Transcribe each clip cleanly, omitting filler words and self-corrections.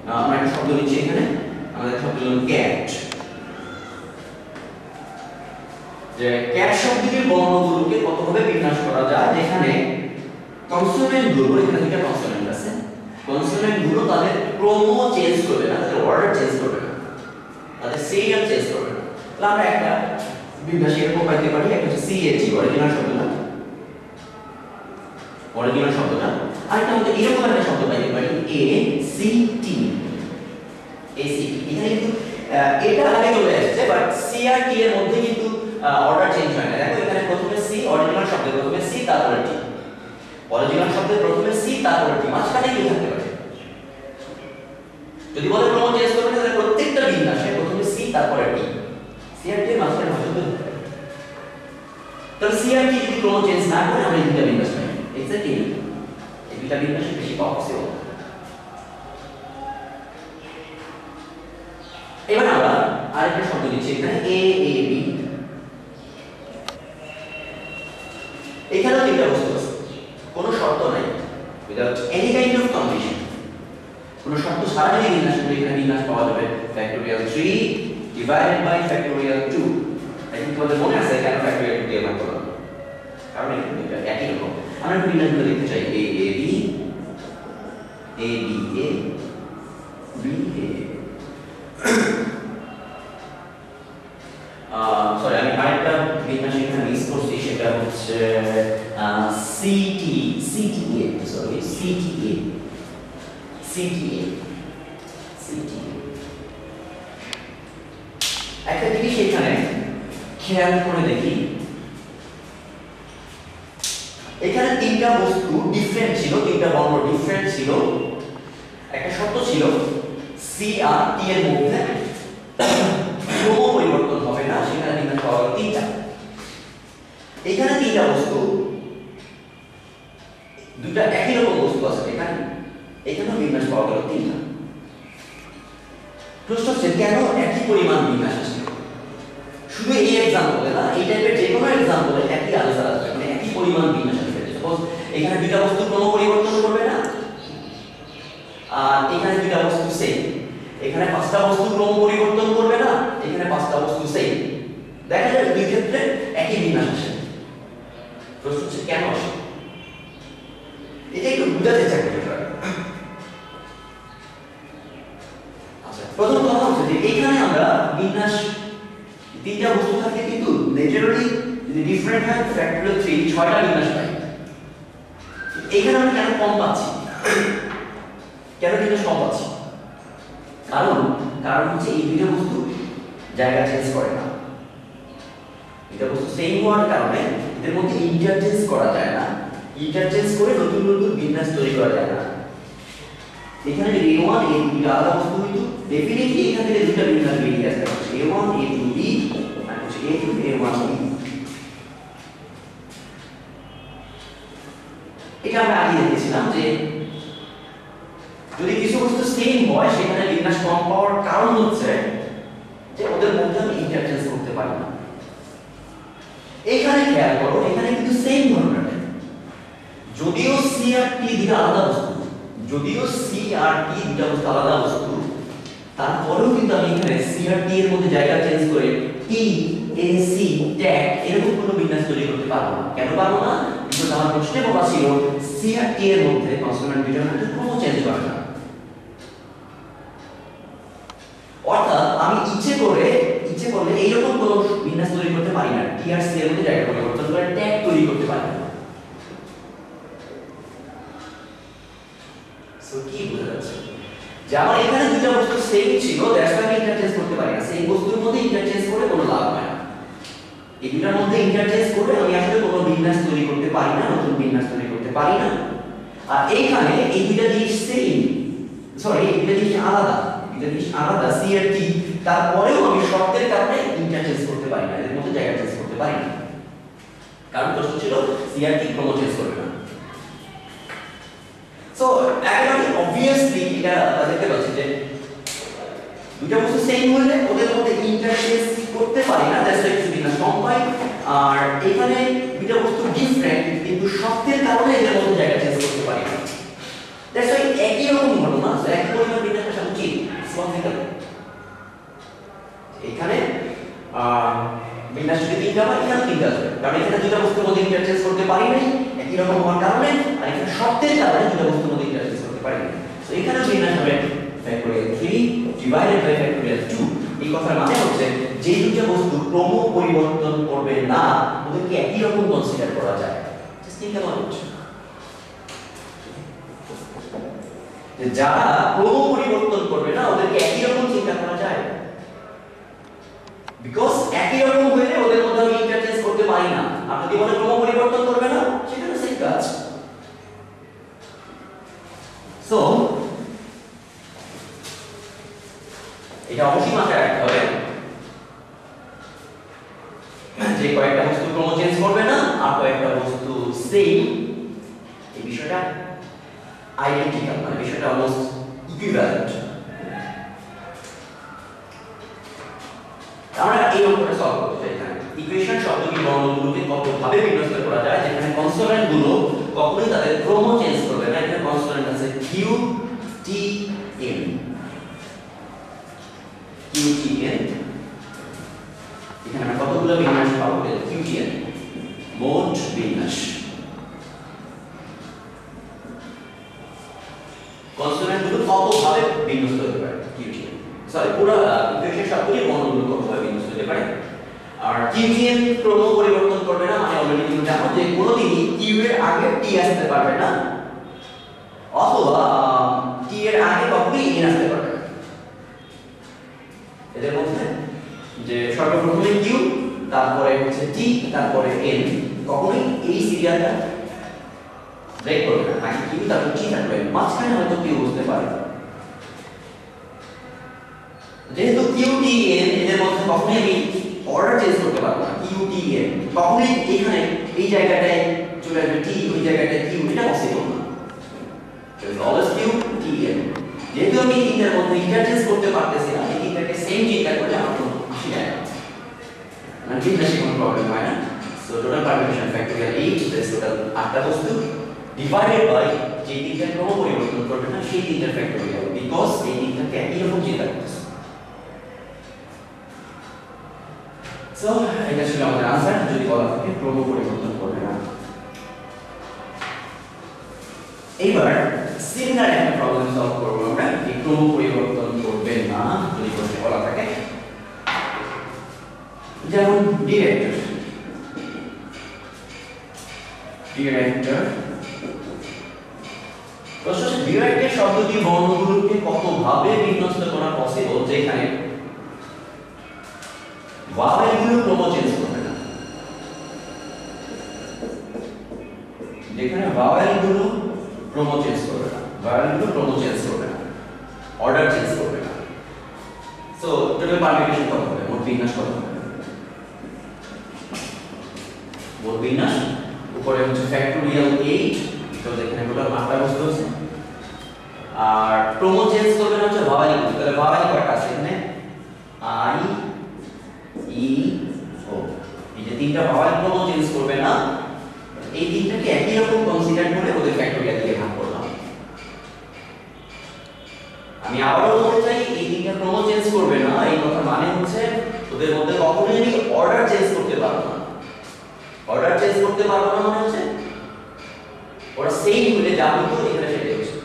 আমরা একটা শব্দ নিচ্ছি এখানে, আমাদের শব্দ হলো ক্যাট। যে ক্যাট শব্দটির বর্ণগুলোকে কতভাবে বিন্যাস করা যায়, যেখানে কনসোনেন্ট গুলো, এখানে দুটো কনসোনেন্ট আছে, কনসোনেন্ট গুলো তাদের ক্রম চেঞ্জ করবে না, তাদের অর্ডার চেঞ্জ করবে না, তাদের সিরিয়াল চেঞ্জ করবে না। তাহলে আমরা একটা বিন্যাস এরকম পাইতে পারি, একটা হচ্ছে সিএটি অরিজিনাল শব্দটা, অরিজিনাল শব্দটা, আরেকটা হচ্ছে এরকম একটা শব্দ পাইতে পারি A C T, A C T. এখানে কিন্তু এটা আগে চলে আসছে, বাট সি আর টি এর মধ্যে কিন্তু অর্ডার চেঞ্জ হয় না। দেখো এখানে প্রথমে সি, অরিজিনাল শব্দের প্রথমে সি তারপরে টি, অরিজিনাল শব্দের প্রথমে সি তারপরে টি, মাঝখানে কি থাকতে পারে? যদি বলে ক্রম চেঞ্জ করবে তাহলে প্রত্যেকটা বিন্যাসে প্রথমে সি তারপরে টি, সি আর টি এর মাঝখানে হয়তো থাকতে পারে। তাহলে সি আর টি যদি ক্রম চেঞ্জ না করে আমরা এই দুটো বিন্যাস পাই, এক্স্যাক্টলি এই দুটো বিন্যাসে বেশি পাওয়া পসিবল। এবার আমরা আরেকটা শব্দ নিচ্ছি এখানে এ এ বি। এখানে তিনটা বস্তু আছে, কোনো শর্ত নাই, without any kind of condition, কোনো শর্ত ছাড়া যদি বিন্যাস করি এখানে বিন্যাস পাওয়া যাবে ফ্যাক্টোরিয়াল 3 ডিভাইডেড বাই ফ্যাক্টোরিয়াল 2। এখন তোমাদের মনে আছে কেন ফ্যাক্টোরিয়াল 2 দিয়ে ভাগ করলাম? কারণ এটা একই রকম। আমরা বিন্যাসগুলো দেখতে চাই এ A B, A B A, B A. Sorry, আমি আরেকটা বিন্যাস এখানে মিস করছি, সেটা হচ্ছে city, CTA, sorry CTA, CTA, CTA. একটা জিনিস এখানে খেয়াল করে দেখি, এখানে তিনটা বস্তু ডিফারেন্ট ছিল, তিনটা বর্ণ ডিফারেন্ট ছিল। একটা শর্ত ছিল সি আর টি এর মধ্যে কোনো পরিবর্তন হবে না, সেখানে বিন্যাস পাওয়া গেল তিনটা। এখানে তিনটা বস্তু, দুটা একই রকম বস্তু আছে এখানে, এখানেও বিন্যাস পাওয়া গেল তিনটা। প্রশ্ন হচ্ছে কেন একই পরিমাণ বিন্যাস আসছে? শুধু এই এক্সাম্পলে না, এই টাইপের যে কোনো এক্সাম্পলে একই আনসার আসবে, মানে একই পরিমাণ বিন্যাস আসবে। সাপোজ এখানে দুটা বস্তু কোনো পরিবর্তন করবে না, আর এখানে দুটা বস্তু সেম, এখানে পাঁচটা বস্তু ক্রম পরিবর্তন করবে না, এখানে পাঁচটা বস্তু সেম, দেখা যায় দুই ক্ষেত্রে একই বিন্যাস আসে। প্রশ্ন হচ্ছে কেন আসে? এটা একটু বুঝাতে চেষ্টা করি। আচ্ছা, প্রথম কথা হচ্ছে যে এখানে আমরা বিন্যাস তিনটা বস্তু থাকে, কিন্তু ন্যাচারালি যদি ডিফারেন্ট হয় ফ্যাক্টরিয়াল 3 ছয়টা বিন্যাস পাই। এখানে আমরা কেন কম পাচ্ছি? কেন বিন্যাস কম পাচ্ছি? কারণ হচ্ছে এই দুইটা বস্তু জায়গা চেঞ্জ করে না। দুইটা বস্তু সেম হওয়ার কারণে এদের মধ্যে ইন্টারচেঞ্জ করা যায় না, ইন্টারচেঞ্জ করে নতুন নতুন বিন্যাস তৈরি করা যায় না। এখানে যদি a1 a2 দুটো আলাদা বস্তু হইতো, ডেফিনেটলি এখান থেকে দুটো বিন্যাস বেরিয়ে আসবে, a1 a2 b আর হচ্ছে a2 a1 b। এটা আমরা আগে দেখেছিলাম যে যদি কিছু বস্তু সেম হয় সেখানে বিন্যাস কম পাওয়ার কারণ হচ্ছে যে ওদের মধ্যে আমি ইন্টারচেঞ্জ করতে পারি না। এখানে খেয়াল করো, এখানে কিন্তু সেম ধরনের, যদিও সি আর টি দুটো আলাদা বস্তু, যদিও সি আর টি দুটো বস্তু আলাদা বস্তু, তারপরেও কিন্তু আমি এখানে সি আর টি এর মধ্যে জায়গা চেঞ্জ করে টি এ সি ট্যাগ এরকম কোনো বিন্যাস তৈরি করতে পারবো না। কেন পারবো না? বিকজ আমার প্রশ্নে বলা ছিল সি আর টি এর মধ্যে কনসোনেন্ট দুটোর মধ্যে কোনো চেঞ্জ করে না। অর্থাৎ আমি ইচ্ছে করলে এইরকম কোনো বিন্যাস তৈরি করতে পারি না, টি আর সি এর মধ্যে জায়গা পরিবর্তন করে ট্যাগ তৈরি করতে পারি না। সো কি বোঝা যাচ্ছে? যে আমার এখানে দুটো বস্তু সেম ছিল, দ্যাটস ওয়াই আমি ইন্টারচেঞ্জ করতে পারি না। সেই বস্তুর মধ্যে ইন্টারচেঞ্জ করে কোনো লাভ হয় না। এই দুটার মধ্যে ইন্টারচেঞ্জ করে আমি আসলে কোনো বিন্যাস তৈরি করতে পারি না, নতুন বিন্যাস তৈরি করতে পারি না। আর এইখানে এই দুটো জিনিস সেম, সরি এই দুটো জিনিস আলাদা, সি আর টি, তারপরেও আমি শর্তের কারণে ইন্টারচেঞ্জ করতে পারি না, এর মধ্যে জায়গা চেঞ্জ করতে পারি না। কারণ প্রশ্ন ছিল সি আর টি ক্রম চেঞ্জ করবে না। সো একেবারে অবভিয়াসলি এটা দেখতে পাচ্ছি যে দুটো বস্তু সেম হলে ওদের মধ্যে ইন্টারচেঞ্জ করতে পারি না, দ্যাটস ওয়াই কিছু বিন্যাস কম পাই। আর এখানে দুটো বস্তু ডিফারেন্ট, কিন্তু শর্তের কারণে এদের মধ্যে জায়গা চেঞ্জ করতে পারি না, দ্যাটস ওয়াই একই রকম ঘটনা, একই পরিমাণ বিন্যাসের সাথে তিনটা আবার এখানে তিনটা আসবে, কারণ এখানে দুইটা বস্তুর মধ্যে ইন্টারচেঞ্জ করতে পারি নাই একই রকম হওয়ার কারণে, আর এখানে শর্তের কারণে দুইটা বস্তুর মধ্যে ইন্টারচেঞ্জ করতে পারি নাই। সো এখানে বিন্যাস হবে ফ্যাক্টরিয়াল 3 ডিভাইডেড বাই ফ্যাক্টরিয়াল 2। এই কথার মানে হচ্ছে যে দুইটা বস্তু ক্রম পরিবর্তন করবে না ওদেরকে একই রকম কনসিডার করা যায়। জাস্ট থিংক অ্যাবাউট ইট, যে যারা ক্রম পরিবর্তন করবে না ওদেরকে একই রকম চিন্তা করা যায়, বিকজ একই রকম হইলে ওদের মধ্যে আমি ইন্টারচেঞ্জ করতে পারি না। আর যদি বলে ক্রম পরিবর্তন করবে না, সেটা সেম কাজ। সো এটা অবশ্যই মাথায় রাখতে হবে যে কয়েকটা বস্তু ক্রম চেঞ্জ করবে না আর কয়েকটা বস্তু সেম, এই বিষয়টা আইডেন্টিক্যাল, মানে বিষয়টা অলমোস্ট ইকুইভ্যালেন্ট। আমরা এই অঙ্কটা সলভ করতে চাই। এখানে ইকুয়েশন শব্দটি বর্ণগুলোকে কতভাবে বিন্যস্ত করা যায়, যেখানে কনসোনেন্ট গুলো কখনোই তাদের ক্রম চেঞ্জ করবে না। এখানে কনসোনেন্ট আছে Q T N, Q T N. এখানে আমরা কতগুলো বিন্যাস পাবো? কিউ টি এন মোট বিন্যাস। কনসোনেন্ট গুলো কতভাবে বিন্যস্ত হতে পারে, কিউ টি এন, সরি পুরো ইকুয়েশন শব্দটি বর্ণগুলো কতভাবে বিন্যস্ত হতে পারে। আর কিউ টি এন ক্রম পরিবর্তন করবে না, মানে অলরেডি তুমি জানো যে কোনোদিনই কিউ এর আগে টি আসতে পারবে না, অথবা টি এর আগে কখনোই এন আসতে পারবে না। এদের মধ্যে যে সর্বপ্রথমে কিউ, তারপরে হচ্ছে টি, তারপরে এন, কখনোই এই সিরিয়ালটা ব্রেক করবে না। আগে কিউ, তারপর টি, তারপরে এন, মাঝখানে হয়তো কিউ বসতে পারে। যেহেতু কিউ টি এন এদের মধ্যে কখনোই আমি অর্ডার চেঞ্জ করতে পারবো না, কিউ টি এন কখনোই এখানে এই জায়গাটায় চলে আসবে টি, ওই জায়গাটায় কিউ, এটা পসিবল না। So it's always Q T N. যেহেতু আমি তিনটার মধ্যে ইন্টারচেঞ্জ করতে পারতেছি না, এই তিনটাকে সেম চিন্তা করলে আমার কোনো খুশি হয় না, মানে বিন্যাসে কোনো প্রবলেম হয় না। So total permutation factorial 8, that's total 8টা বস্তু ডিভাইডেড বাই যে তিনটা ক্রম পরিবর্তন করবে না সেই তিনটা ফ্যাক্টরিয়াল, বিকজ এই তিনটাকে একই রকম চিন্তা করতেছে। সো এটা ছিল আমাদের আনসার, যদি বলা থাকে ক্রম পরিবর্তন করবে না। এইবার সিমিলার একটা প্রবলেম সলভ করব আমরা, এই ক্রম পরিবর্তন করবে না যদি প্রশ্নে বলা থাকে। যেমন ডিরেক্টর, প্রশ্ন হচ্ছে ডিরেক্টর শব্দটি বর্ণগুলোকে কতভাবে বিন্যস্ত করা পসিবল যেখানে ভাওয়েলগুলো ক্রম চেঞ্জ করবে না, যেখানে ভাওয়েলগুলো ক্রম চেঞ্জ করবে না, ভাওয়েলগুলো ক্রম চেঞ্জ করবে না, অর্ডার চেঞ্জ করবে না। সো টোটাল পারমিউটেশন কত হবে, মোট বিন্যাস কত হবে? মোট বিন্যাস উপরে হচ্ছে ফ্যাক্টরিয়াল 8, তো এখানে টোটাল 8টা বস্তু আছে। আর ক্রম চেঞ্জ করবে না হচ্ছে ভাওয়েলগুলো, তাহলে ভাওয়েল কয়টা আছে এখানে? আই ই ও, এই যে তিনটা ভাওয়েল ক্রম চেঞ্জ করবে না, এই তিনটাকে একই রকম কনসিডার করে ওদের ফ্যাক্টরিয়াল দিয়ে ভাগ করলাম। আমি আবারও বলতে চাই এই তিনটা ক্রম চেঞ্জ করবে না, এই কথা মানে হচ্ছে ওদের মধ্যে কখনোই আমি অর্ডার চেঞ্জ করতে পারবো না। অর্ডার চেঞ্জ করতে পারবো না মানে হচ্ছে ওরা সেম হলে যা হতো এখানে সেটাই হচ্ছে।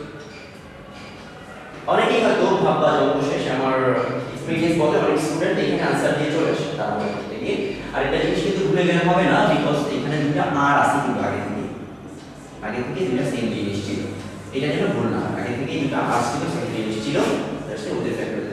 অনেকেই হয়তো ভাববা যে অবশেষে আমার এক্সপেরিয়েন্স বলে অনেক স্টুডেন্ট এখানে আনসার দিয়ে চলে আসে তার মধ্যে থেকে, আর এটা জিনিস কিন্তু ভুলে গেলে হবে না, বিকজ এখানে দুটো আর আছে কিন্তু আগে থেকে দুটো সেম জিনিস ছিল, এটা যেন ভুল না, আগে থেকে দুটো আর ছিল সেম জিনিস ছিল, দ্যাটস ওদের ফ্যাক্টর